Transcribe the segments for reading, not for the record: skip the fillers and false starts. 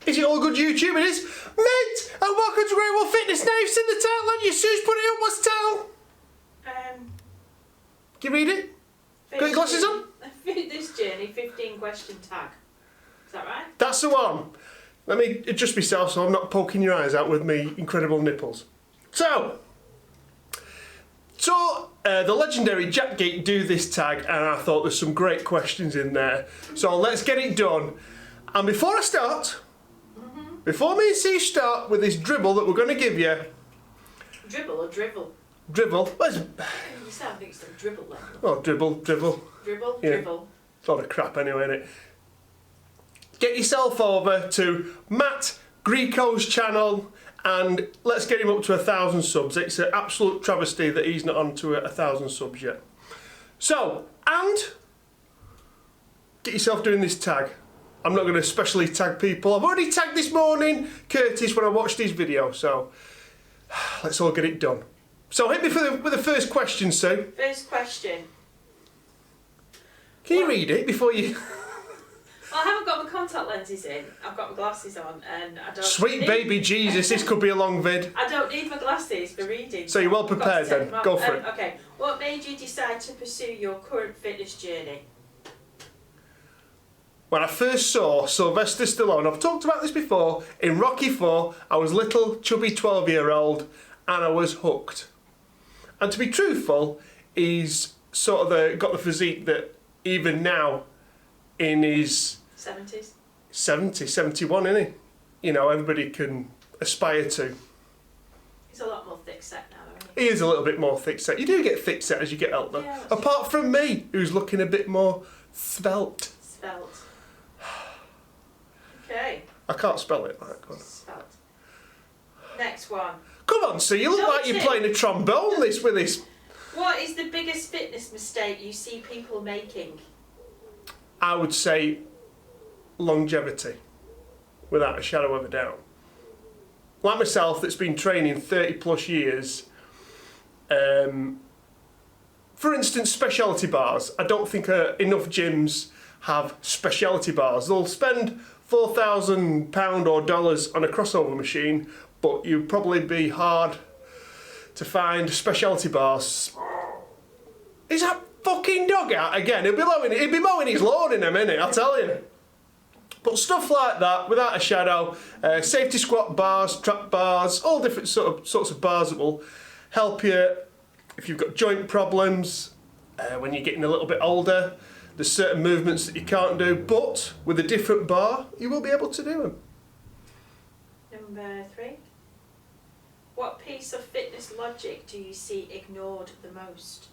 Is it all good YouTube? It is. Mate, and welcome to Great World Fitness. Now you've seen the title and your shoes put it up. What's the title? Can you read it? Got your glasses on? Fitness Journey 15 question tag. Is that right? That's the one. Let me adjust myself so I'm not poking your eyes out with me incredible nipples. So the legendary Jack Geek do this tag, and I thought there's some great questions in there. So let's get it done. And before I start, before me and Steve start with this dribble that we're going to give you. Dribble or drivel? Dribble. Where's You sound like it's a dribble then. Oh, dribble. Dribble, Yeah. dribble. It's a lot of crap anyway, innit? Get yourself over to Matt Greggo's channel and let's get him up to 1,000 subs. It's an absolute travesty that he's not on to 1,000 subs yet. So, and get yourself doing this tag. I'm not going to specially tag people. I've already tagged this morning Curtis when I watched his video, so let's all get it done. So hit me with the first question, Sue. First question. Can you read it before you... Well, I haven't got my contact lenses in. I've got my glasses on and I don't Sweet baby Jesus, this could be a long vid. I don't need my glasses for reading. So you're well prepared then, go for it. Okay, what made you decide to pursue your current fitness journey? When I first saw Sylvester Stallone, I've talked about this before, in Rocky IV, I was little, chubby 12-year-old, and I was hooked. And to be truthful, he's sort of got the physique that even now, in his 70s? 70, 71, isn't he? You know, everybody can aspire to. He's a lot more thick set now, isn't he? He is a little bit more thick set. You do get thick set as you get older. Yeah, apart from me, who's looking a bit more svelte. Svelte. Okay. I can't spell it like that. Svelte. Next one. Come on, see, you look like you're playing a trombone with this. What is the biggest fitness mistake you see people making? I would say longevity, without a shadow of a doubt. Like myself, that's been training 30 plus years. For instance, specialty bars. I don't think enough gyms have specialty bars. They'll spend £4,000 or dollars on a crossover machine, but you'd probably be hard to find specialty bars. Is that fucking dog out again? He'll be mowing his lawn in a minute, I'll tell you. But stuff like that, without a shadow, safety squat bars, trap bars, all different sorts of bars that will help you if you've got joint problems, when you're getting a little bit older. There's certain movements that you can't do, but with a different bar, you will be able to do them. Number 3. What piece of fitness logic do you see ignored the most?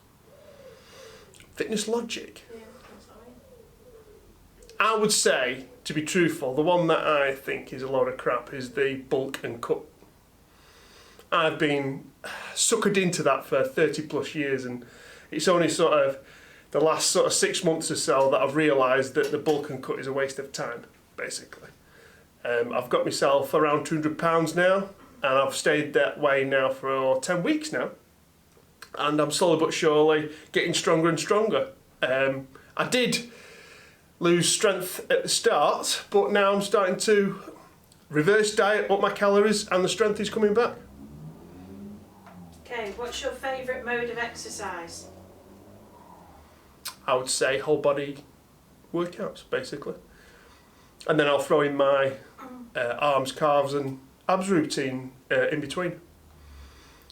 Fitness logic? Yeah, that's what I mean. I would say, to be truthful, the one that I think is a load of crap is the bulk and cut. I've been suckered into that for 30 plus years, and it's only sort of the last sort of 6 months or so that I've realised that the bulk and cut is a waste of time, basically. I've got myself around £200 now, and I've stayed that way now for 10 weeks now. And I'm slowly but surely getting stronger and stronger. I did lose strength at the start, but now I'm starting to reverse diet, up my calories, and the strength is coming back. Okay, what's your favourite mode of exercise? I would say whole body workouts, basically. And then I'll throw in my arms, calves and abs routine in between.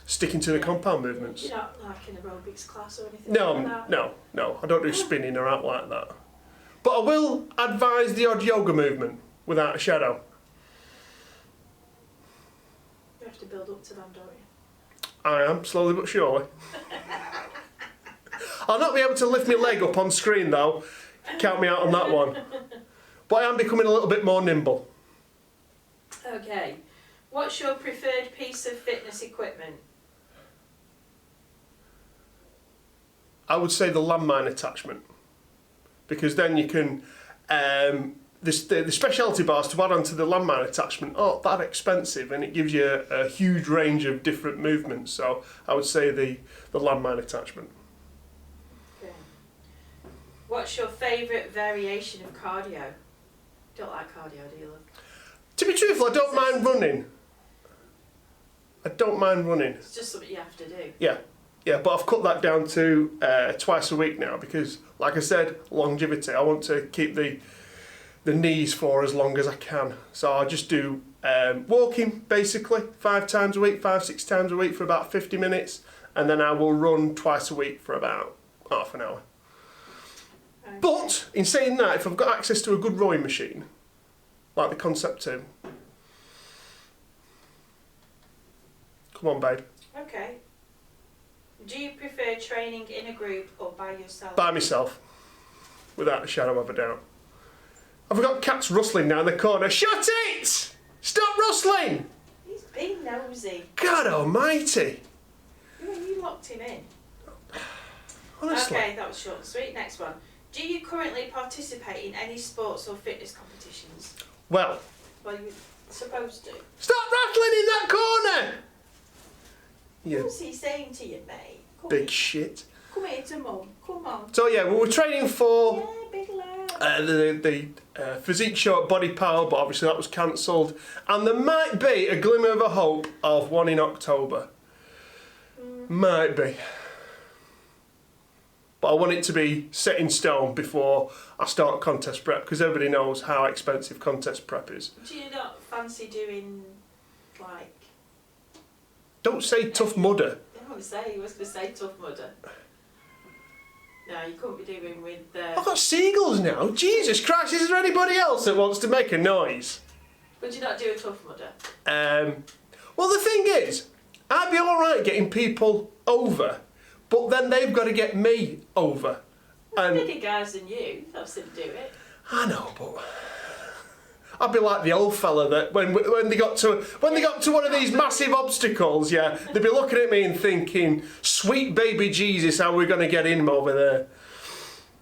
Sticking to the compound movements. You're not like an aerobics class or anything No, like that? no. I don't do spinning or out like that. But I will advise the odd yoga movement, without a shadow. You have to build up to them, don't you? I am, slowly but surely. I'll not be able to lift my leg up on screen though. Count me out on that one. But I am becoming a little bit more nimble. Okay. What's your preferred piece of fitness equipment? I would say the landmine attachment, because then you can the specialty bars to add onto the landmine attachment aren't that expensive, and it gives you a huge range of different movements. So I would say the landmine attachment. Okay. What's your favourite variation of cardio? Don't like cardio, do you, love? To be truthful, I don't mind running. I don't mind running. It's just something you have to do. Yeah, but I've cut that down to twice a week now because, like I said, longevity. I want to keep the knees for as long as I can. So I just do walking basically 5 times a week, 5-6 times a week for about 50 minutes, and then I will run twice a week for about half an hour. Okay. But in saying that, if I've got access to a good rowing machine, like the Concept 2, come on, babe. Okay. Do you prefer training in a group or by yourself? By myself, without a shadow of a doubt. Have we got cats rustling down the corner? Shut it! Stop rustling! He's being nosy. God almighty! You locked him in. Honestly. Okay, that was short and sweet. Next one. Do you currently participate in any sports or fitness competitions? Well, Well, you're supposed to. stop rattling in that corner! You What's he saying to you, mate? big shit. Come here to mum. Come on. So yeah, we were training for Yeah, big lad. the physique show at Body Power, but obviously that was cancelled. And there might be a glimmer of a hope of one in October. Might be. But I want it to be set in stone before I start contest prep, because everybody knows how expensive contest prep is. Do you not fancy doing, like... Don't say Tough Mudder. He was going to say Tough Mudder. No, you couldn't be doing with... I've got seagulls now. Jesus Christ, is there anybody else that wants to make a noise? Would you not do a Tough Mudder? Well, the thing is, I'd be alright getting people over, but then they've got to get me over. And Bigger guys than you, that's them do it. I know, but I'd be like the old fella that when they got to one of these massive obstacles, yeah, they'd be looking at me and thinking, "Sweet baby Jesus, how are we going to get in over there?"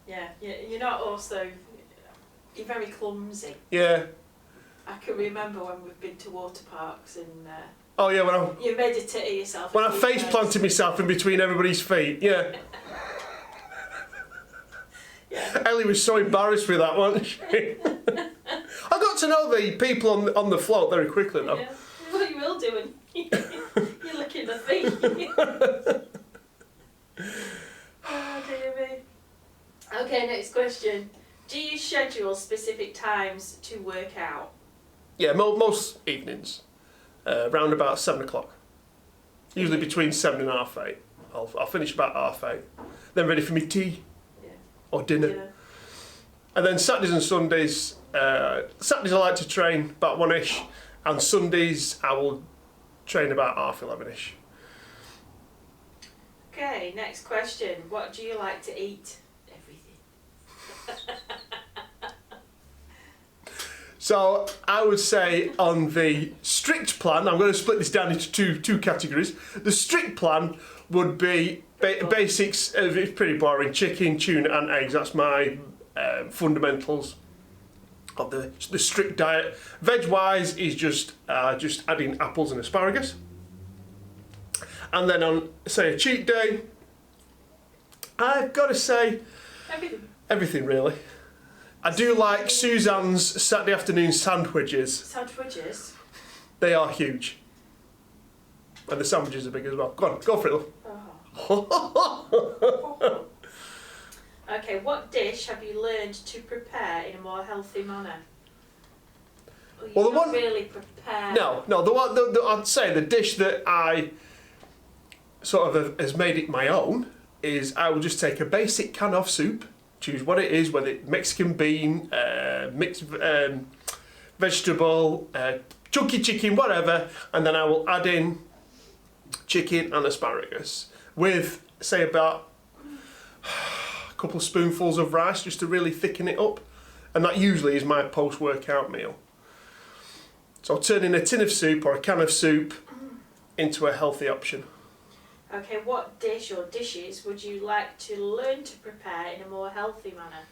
Yeah, you're not also... You're very clumsy. Yeah. I can remember when we've been to water parks and Oh yeah, when you made a tit of yourself. I face planted myself in between everybody's feet. Yeah. Yeah. Ellie was so embarrassed with that, wasn't she? I got to know the people on the float very quickly though. Yeah. What you will do when you're licking the feet. Oh dear me. Okay, next question. Do you schedule specific times to work out? Yeah, most evenings, round about 7 o'clock. Usually between 7 and half 8. I'll finish about half 8. Then ready for me tea or dinner. And then Saturdays and Sundays, Saturdays I like to train about 1ish, and Sundays I will train about 11:30ish. Okay, next question. What do you like to eat? Everything. So I would say on the strict plan, I'm going to split this down into two categories. The strict plan would be basics. It's pretty boring: chicken, tuna, and eggs. That's my fundamentals of the strict diet. Veg-wise is just adding apples and asparagus. And then on, say, a cheat day, I've got to say everything really. I do like Suzanne's Saturday afternoon sandwiches. Sandwiches? They are huge. And the sandwiches are big as well. Go on, go for it, love. Oh. Okay, what dish have you learned to prepare in a more healthy manner? Well, the not one really prepare. No, I'd say the dish that I sort of has made it my own is I will just take a basic can of soup, choose what it is, whether it's Mexican bean, mixed vegetable, chunky chicken, whatever, and then I will add in chicken and asparagus with, say, about a couple of spoonfuls of rice just to really thicken it up, and that usually is my post-workout meal. So turning a tin of soup or a can of soup into a healthy option. Okay, what dish or dishes would you like to learn to prepare in a more healthy manner?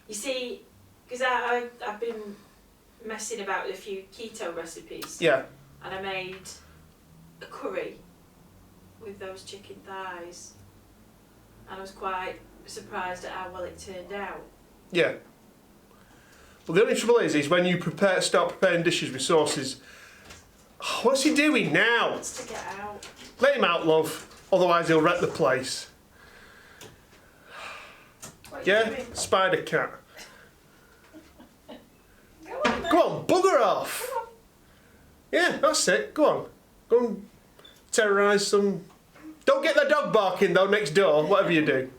You see, because I've been messing about with a few keto recipes. Yeah. And I made a curry with those chicken thighs. And I was quite surprised at how well it turned out. Yeah. But the only trouble is when you start preparing dishes with sauces. Oh, what's he doing now? Wants to get out. Let him out, love. Otherwise, he'll wreck the place. What are you Yeah, doing? spider cat. Go on, then. Go on, bugger off. Come on. Yeah, that's it. Go on. Go and terrorise some. Don't get the dog barking though next door, whatever you do.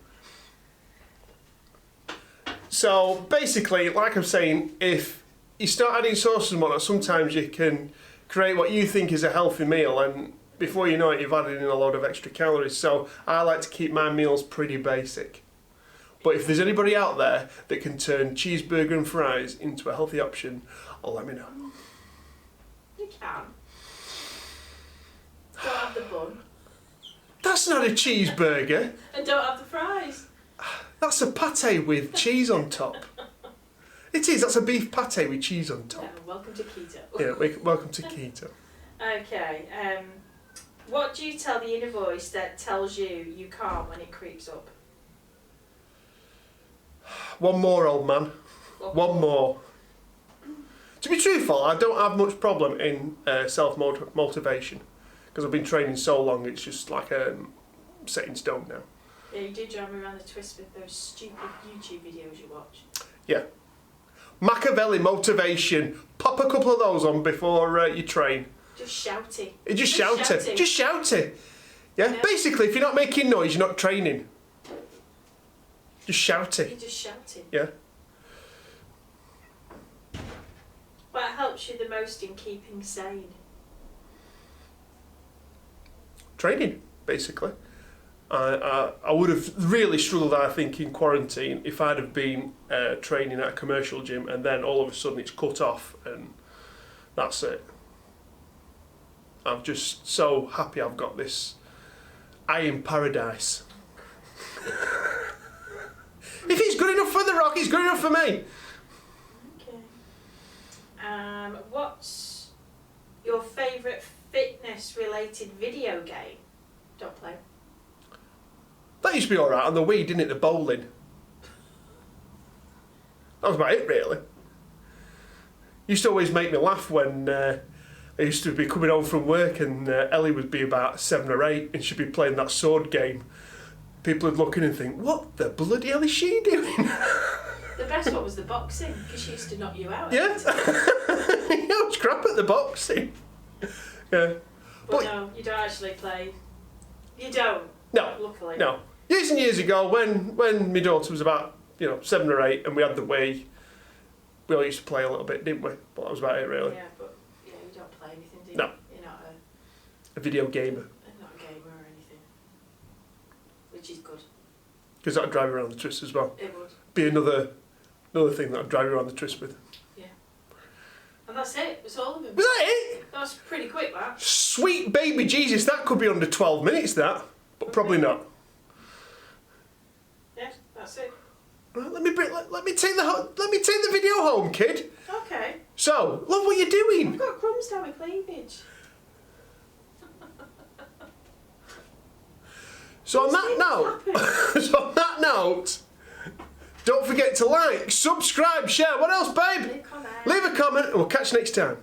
So basically, like I'm saying, if you start adding sauces and whatnot, sometimes you can create what you think is a healthy meal, and before you know it, you've added in a load of extra calories. So I like to keep my meals pretty basic. But if there's anybody out there that can turn cheeseburger and fries into a healthy option, let me know. You can. Don't have the bun. That's not a cheeseburger. And don't have the fries. That's a pate with cheese on top. It is, that's a beef pate with cheese on top. Welcome to keto. Yeah, welcome to keto. Okay. What do you tell the inner voice that tells you you can't when it creeps up? One more, old man. One more. To be truthful, I don't have much problem in self-motivation because I've been training so long, it's just like set in stone now. Yeah, you do drive me around the twist with those stupid YouTube videos you watch. Yeah. Machiavelli motivation. Pop a couple of those on before you train. Just shout it. Just shout it. Just shout it. Yeah? Yeah. Basically, if you're not making noise, you're not training. Just shout You it. just shout it. Yeah. What helps you the most in keeping sane? Training, basically. I would have really struggled, I think, in quarantine if I'd have been training at a commercial gym and then all of a sudden it's cut off and that's it. I'm just so happy I've got this. I am paradise. If it's good enough for The Rock, it's good enough for me. Okay. What's your favourite fitness-related video game? Don't play. That used to be alright on the Wii, didn't it? The bowling. That was about it, really. Used to always make me laugh when I used to be coming home from work and Ellie would be about 7 or 8 and she'd be playing that sword game. People would look in and think, what the bloody hell is she doing? The best one was the boxing, because she used to knock you out. Yeah. You know, it's crap at the boxing. Yeah. But no, you don't actually play. You don't. No. Luckily. No. Years and years ago, when my daughter was about 7 or 8 and we had the Wii, we all used to play a little bit, didn't we? But that was about it, really. Yeah, but you don't play anything, do you? No. You're not A video gamer. not a gamer or anything. Which is good. Because that'd drive you around the twist as well. It would. Be another thing that'd drive you around the twist with. Yeah. And that's it. That's all of them. Was that it? That was pretty quick, that. Sweet baby Jesus, that could be under 12 minutes, that. But probably not. Yeah, that's it. Right, let me take the video home, kid. Okay. So, love what you're doing. I've got crumbs down my cleavage. So on that note, don't forget to like, subscribe, share. What else, babe? Leave a comment. Leave a comment and we'll catch you next time.